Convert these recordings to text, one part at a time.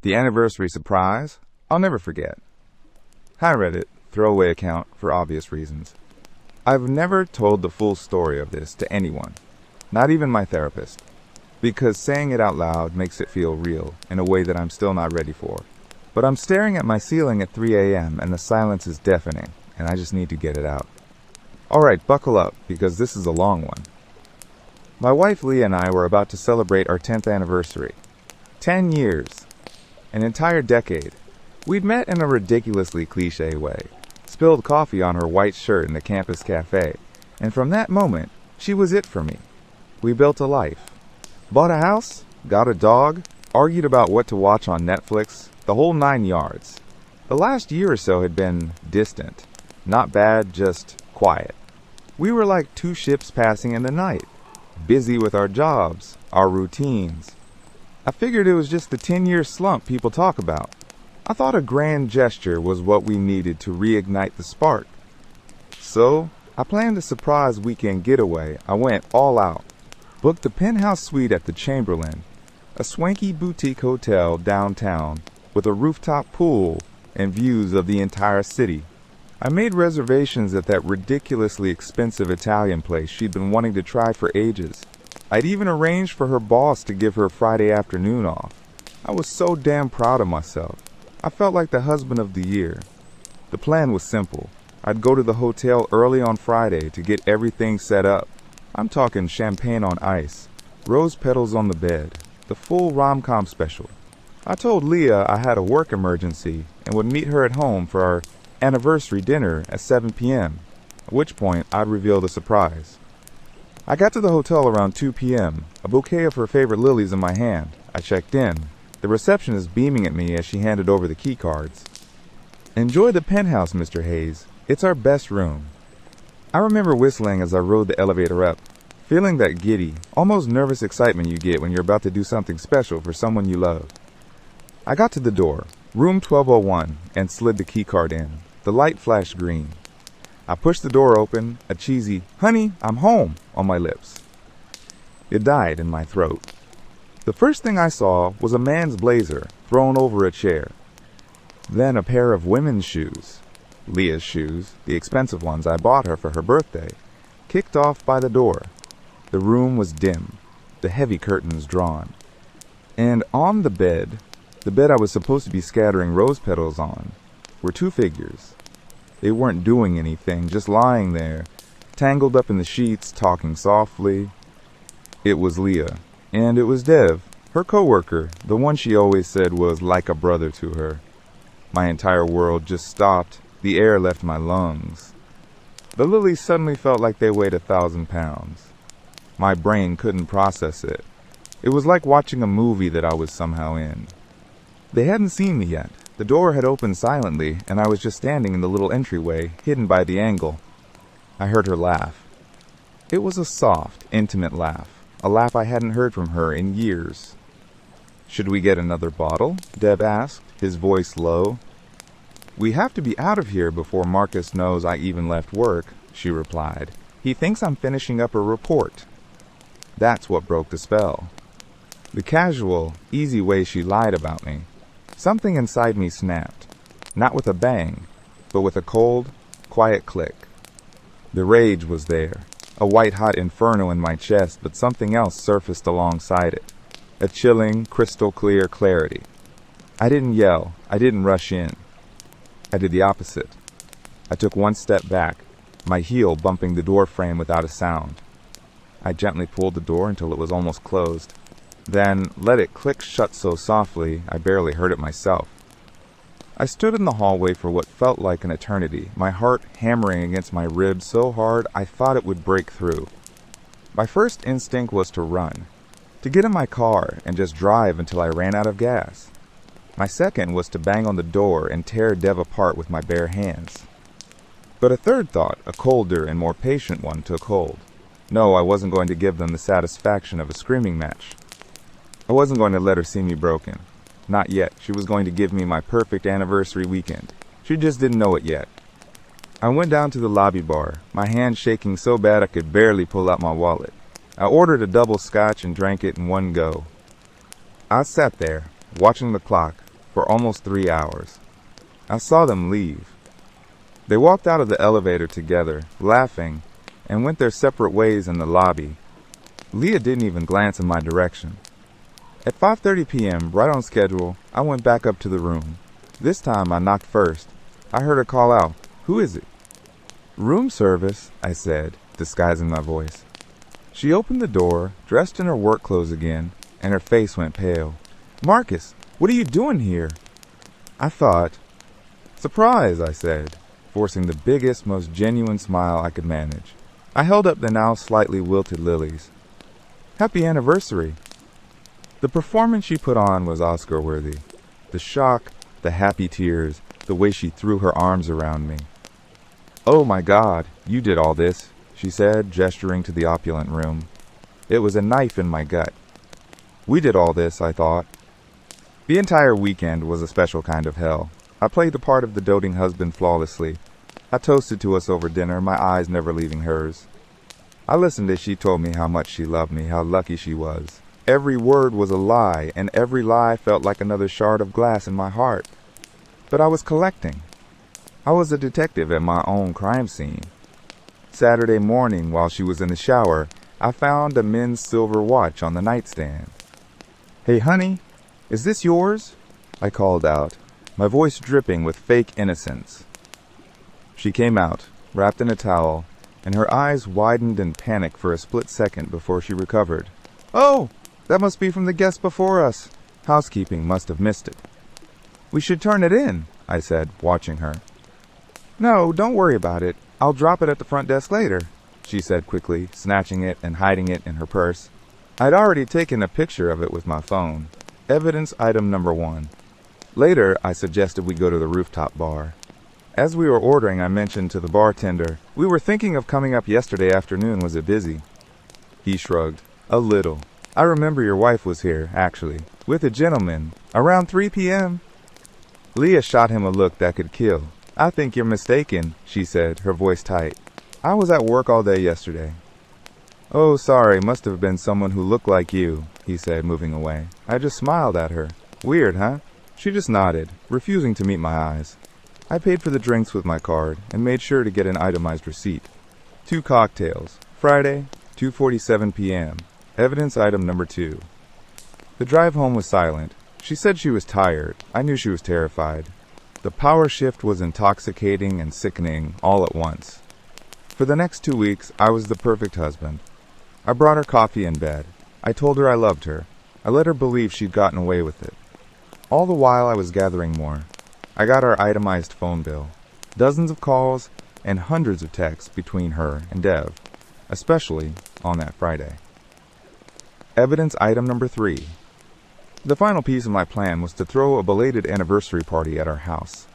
The anniversary surprise? I'll never forget. Hi Reddit, throwaway account for obvious reasons. I've never told the full story of this to anyone, not even my therapist, because saying it out loud makes it feel real in a way that I'm still not ready for. But I'm staring at my ceiling at 3 a.m. and the silence is deafening, and I just need to get it out. Alright, buckle up, because this is a long one. My wife Leah and I were about to celebrate our 10th anniversary. 10 years. An entire decade. We'd met in a ridiculously cliché way. Spilled coffee on her white shirt in the campus cafe, and from that moment, she was it for me. We built a life. Bought a house, got a dog, argued about what to watch on Netflix, the whole 9 yards. The last year or so had been distant. Not bad, just quiet. We were like two ships passing in the night, busy with our jobs, our routines. I figured it was just the 10-year slump people talk about. I thought a grand gesture was what we needed to reignite the spark. So, I planned a surprise weekend getaway. I went all out. Booked the penthouse suite at the Chamberlain, a swanky boutique hotel downtown with a rooftop pool and views of the entire city. I made reservations at that ridiculously expensive Italian place she'd been wanting to try for ages. I'd even arranged for her boss to give her Friday afternoon off. I was so damn proud of myself. I felt like the husband of the year. The plan was simple. I'd go to the hotel early on Friday to get everything set up. I'm talking champagne on ice, rose petals on the bed, the full rom-com special. I told Leah I had a work emergency and would meet her at home for our anniversary dinner at 7 p.m., at which point I'd reveal the surprise. I got to the hotel around 2 p.m., a bouquet of her favorite lilies in my hand. I checked in, the receptionist beaming at me as she handed over the key cards. "Enjoy the penthouse, Mr. Hayes. It's our best room." I remember whistling as I rode the elevator up, feeling that giddy, almost nervous excitement you get when you're about to do something special for someone you love. I got to the door, room 1201, and slid the key card in. The light flashed green. I pushed the door open, a cheesy, "Honey, I'm home," on my lips. It died in my throat. The first thing I saw was a man's blazer thrown over a chair. Then a pair of women's shoes, Leah's shoes, the expensive ones I bought her for her birthday, kicked off by the door. The room was dim, the heavy curtains drawn. And on the bed I was supposed to be scattering rose petals on, were two figures. They weren't doing anything, just lying there, tangled up in the sheets, talking softly. It was Leah, and it was Dev, her coworker, the one she always said was like a brother to her. My entire world just stopped. The air left my lungs. The lilies suddenly felt like they weighed 1,000 pounds. My brain couldn't process it. It was like watching a movie that I was somehow in. They hadn't seen me yet. The door had opened silently, and I was just standing in the little entryway, hidden by the angle. I heard her laugh. It was a soft, intimate laugh, a laugh I hadn't heard from her in years. "Should we get another bottle?" Dev asked, his voice low. "We have to be out of here before Marcus knows I even left work," she replied. "He thinks I'm finishing up a report." That's what broke the spell. The casual, easy way she lied about me. Something inside me snapped, not with a bang, but with a cold, quiet click. The rage was there, a white-hot inferno in my chest, but something else surfaced alongside it, a chilling, crystal-clear clarity. I didn't yell, I didn't rush in. I did the opposite. I took one step back, my heel bumping the door frame without a sound. I gently pulled the door until it was almost closed, then let it click shut so softly I barely heard it myself. I stood in the hallway for what felt like an eternity, my heart hammering against my ribs so hard I thought it would break through. My first instinct was to run, to get in my car and just drive until I ran out of gas. My second was to bang on the door and tear Dev apart with my bare hands. But a third thought, a colder and more patient one, took hold. No, I wasn't going to give them the satisfaction of a screaming match. I wasn't going to let her see me broken. Not yet. She was going to give me my perfect anniversary weekend. She just didn't know it yet. I went down to the lobby bar, my hand shaking so bad I could barely pull out my wallet. I ordered a double scotch and drank it in one go. I sat there, watching the clock, for almost 3 hours. I saw them leave. They walked out of the elevator together, laughing, and went their separate ways in the lobby. Leah didn't even glance in my direction. At 5:30 p.m., right on schedule, I went back up to the room. This time I knocked first. I heard her call out, "Who is it?" "Room service," I said, disguising my voice. She opened the door, dressed in her work clothes again, and her face went pale. "Marcus, what are you doing here?" I thought. "Surprise," I said, forcing the biggest, most genuine smile I could manage. I held up the now slightly wilted lilies. "Happy anniversary." The performance she put on was Oscar-worthy. The shock, the happy tears, the way she threw her arms around me. "Oh my God, you did all this," she said, gesturing to the opulent room. It was a knife in my gut. We did all this, I thought. The entire weekend was a special kind of hell. I played the part of the doting husband flawlessly. I toasted to us over dinner, my eyes never leaving hers. I listened as she told me how much she loved me, how lucky she was. Every word was a lie, and every lie felt like another shard of glass in my heart. But I was collecting. I was a detective at my own crime scene. Saturday morning, while she was in the shower, I found a men's silver watch on the nightstand. "Hey, honey, is this yours?" I called out, my voice dripping with fake innocence. She came out, wrapped in a towel, and her eyes widened in panic for a split second before she recovered. "Oh, that must be from the guest before us. Housekeeping must have missed it." "We should turn it in," I said, watching her. "No, don't worry about it. I'll drop it at the front desk later," she said quickly, snatching it and hiding it in her purse. I'd already taken a picture of it with my phone. Evidence item number 1. Later, I suggested we go to the rooftop bar. As we were ordering, I mentioned to the bartender, "We were thinking of coming up yesterday afternoon. Was it busy?" He shrugged. "A little. I remember your wife was here, actually, with a gentleman, around 3 p.m. Leah shot him a look that could kill. "I think you're mistaken," she said, her voice tight. "I was at work all day yesterday." "Oh, sorry, must have been someone who looked like you," he said, moving away. I just smiled at her. Weird, huh? She just nodded, refusing to meet my eyes. I paid for the drinks with my card and made sure to get an itemized receipt. 2 cocktails, Friday, 2:47 p.m. Evidence item number 2. The drive home was silent. She said she was tired. I knew she was terrified. The power shift was intoxicating and sickening all at once. For the next 2 weeks, I was the perfect husband. I brought her coffee in bed. I told her I loved her. I let her believe she'd gotten away with it. All the while I was gathering more. I got our itemized phone bill. Dozens of calls and hundreds of texts between her and Dev, especially on that Friday. Evidence item number 3. The final piece of my plan was to throw a belated anniversary party at our house.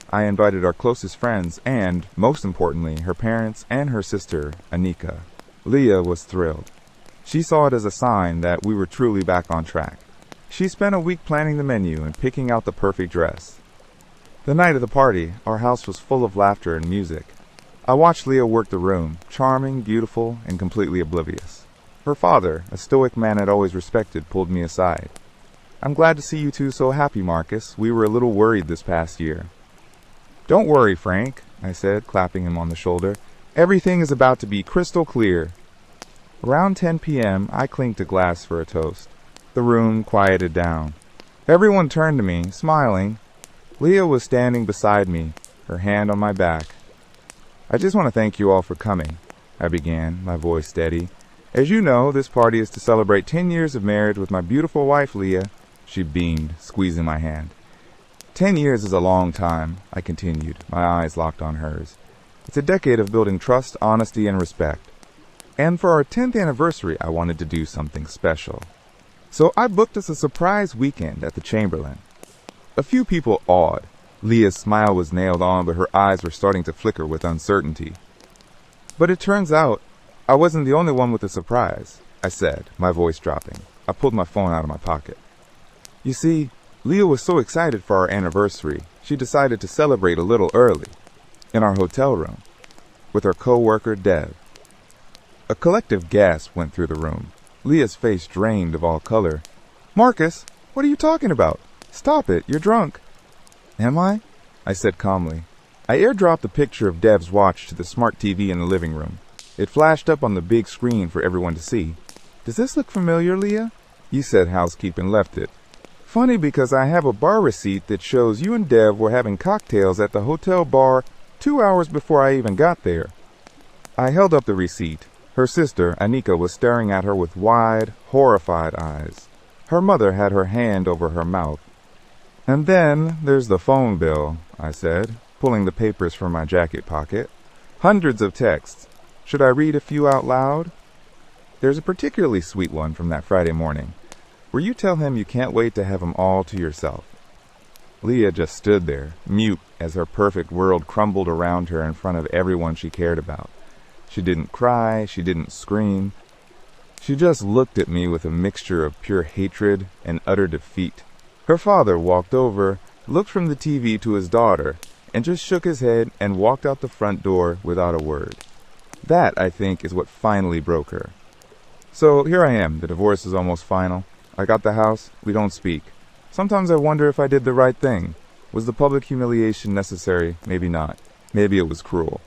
I invited our closest friends and, most importantly, her parents and her sister, Anika. Leah was thrilled. She saw it as a sign that we were truly back on track. She spent a week planning the menu and picking out the perfect dress. The night of the party, our house was full of laughter and music. I watched Leah work the room, charming, beautiful, and completely oblivious. Her father, a stoic man I'd always respected, pulled me aside. "I'm glad to see you two so happy, Marcus. We were a little worried this past year." "Don't worry, Frank," I said, clapping him on the shoulder. "Everything is about to be crystal clear." Around 10 p.m., I clinked a glass for a toast. The room quieted down. Everyone turned to me, smiling. Leah was standing beside me, her hand on my back. "I just want to thank you all for coming," I began, my voice steady. "As you know, this party is to celebrate 10 years of marriage with my beautiful wife, Leah." She beamed, squeezing my hand. 10 years is a long time," I continued, my eyes locked on hers. "It's a decade of building trust, honesty, and respect. And for our 10th anniversary, I wanted to do something special. So I booked us a surprise weekend at the Chamberlain." A few people awed. Leah's smile was nailed on, but her eyes were starting to flicker with uncertainty. "But it turns out I wasn't the only one with a surprise," I said, my voice dropping. I pulled my phone out of my pocket. "You see, Leah was so excited for our anniversary, she decided to celebrate a little early, in our hotel room, with her co-worker, Dev." A collective gasp went through the room. Leah's face drained of all color. "Marcus, what are you talking about? Stop it, you're drunk. Am I? I said calmly. I airdropped a picture of Dev's watch to the smart TV in the living room. It flashed up on the big screen for everyone to see. Does this look familiar, Leah? You said housekeeping left it. Funny because I have a bar receipt that shows you and Dev were having cocktails at the hotel bar 2 hours before I even got there. I held up the receipt. Her sister, Anika, was staring at her with wide, horrified eyes. Her mother had her hand over her mouth. And then there's the phone bill, I said, pulling the papers from my jacket pocket. Hundreds of texts. Should I read a few out loud? There's a particularly sweet one from that Friday morning, where you tell him you can't wait to have him all to yourself. Leah just stood there, mute, as her perfect world crumbled around her in front of everyone she cared about. She didn't cry, she didn't scream. She just looked at me with a mixture of pure hatred and utter defeat. Her father walked over, looked from the TV to his daughter, and just shook his head and walked out the front door without a word. That, I think, is what finally broke her. So here I am, the divorce is almost final. I got the house, we don't speak. Sometimes I wonder if I did the right thing. Was the public humiliation necessary? Maybe not. Maybe it was cruel.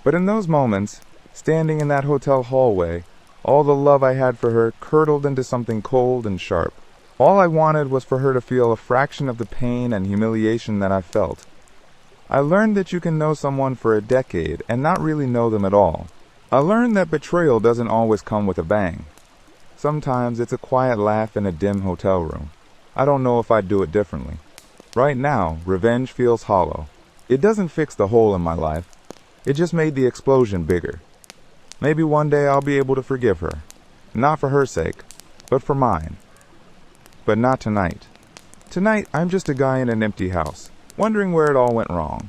But in those moments, standing in that hotel hallway, all the love I had for her curdled into something cold and sharp. All I wanted was for her to feel a fraction of the pain and humiliation that I felt. I learned that you can know someone for a decade and not really know them at all. I learned that betrayal doesn't always come with a bang. Sometimes it's a quiet laugh in a dim hotel room. I don't know if I'd do it differently. Right now, revenge feels hollow. It doesn't fix the hole in my life. It just made the explosion bigger. Maybe one day I'll be able to forgive her. Not for her sake, but for mine. But not tonight. Tonight, I'm just a guy in an empty house, wondering where it all went wrong.